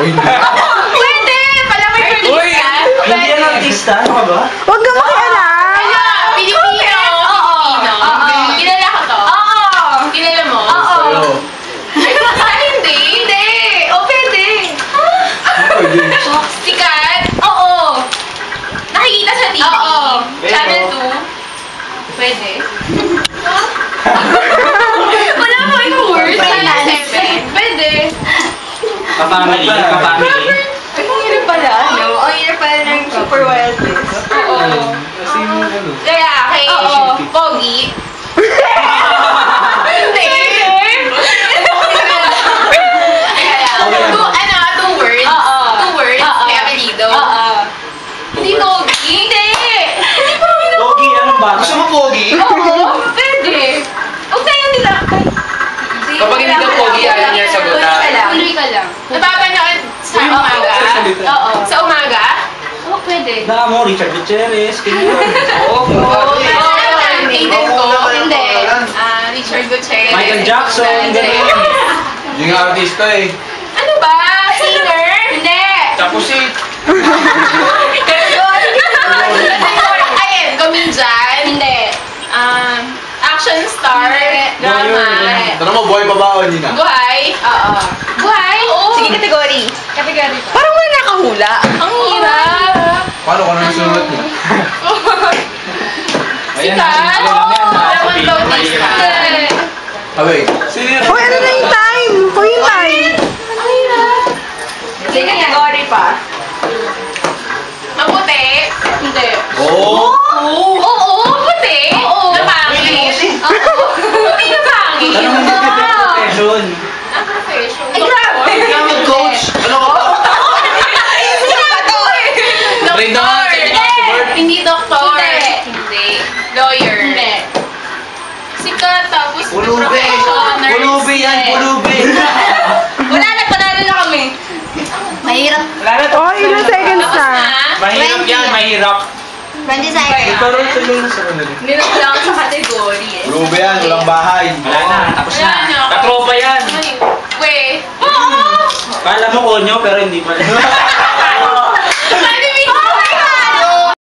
hindi. Pwede! Pala may perlista. Hindi yan artista, ano ka ba? Huwag ka makialam! Ano? Pilipino? Pilipino? Kilala ko to? Oo! Kilala mo? Sa'yo. Hindi! Hindi! O, pwede! Pwede. Sikat? Oo! Nakikita sa TV? Oo! Channel 2? Pwede? Wala mo yung words? Channel 7? Pwede! Kapamili, kapamili. Ang hirap pala, no? Ang hirap pala ng Super Wild Things. Oo. Kasi yung ano. Kaya, kay Pogi. Hindi! Two words? Two words? May apelido? Hindi Pogi? Hindi! Pogi, anong ba? Gusto mo pogi? Oo, pwede. Huwag tayo nila. Kapag hindi ka pogi, ayaw niya sagutan. Tuloy ka lang. Napapanood sa umaga? Oo. Sa umaga? Oo, pwede. Daan mo, Richard Gutierrez, ganyan. Oo, Aiden ko. Hindi. Richard Gutierrez. Michael Jackson, ganyan. Hindi nga artista eh. Ano ba? Singer? Hindi. Tapos eh. Ayan, comedian? Hindi. Action star? Drama? Tanong mo, buhay pa ba o hindi na? Buhay? Oo. Buhay? Oo. Sige, kategory. Category pa. Parang wala nakahula. Ang hirap. Paano ka nang sulat niya? Sikat? Ramon Bautista. Away. Sino yun? Hoy, ano na yung time? Hoy, yung time. Ang hirap. Sige, kategory pa. Maputi? Hindi. Oo. Oo, puti. Oo. Napangit. Oo. Puti na pangit. Ano naman yung profession? Profession. Ay, grabe. Hindi ka mag-coach. Ano ka ba? Train na nga, check na sa board. Hindi doktor. Hindi. Lawyer. Hindi. Sikat, tapos Pulubi. profession, nurse. Pulubi yan, pulubi. Wala na, panalo na kami. Mahirap. Wala na to. Oh, ilang seconds Tapos na? na. Mahirap yan, mahirap. 20 seconds. Pero tuloy na sa kanila. Nilap lang sa category eh. Pulubi yan, walang bahay. Wala na, tapos Wala na. na. Katropa yan. We. Oo. Kala mo konyo, pero hindi pala.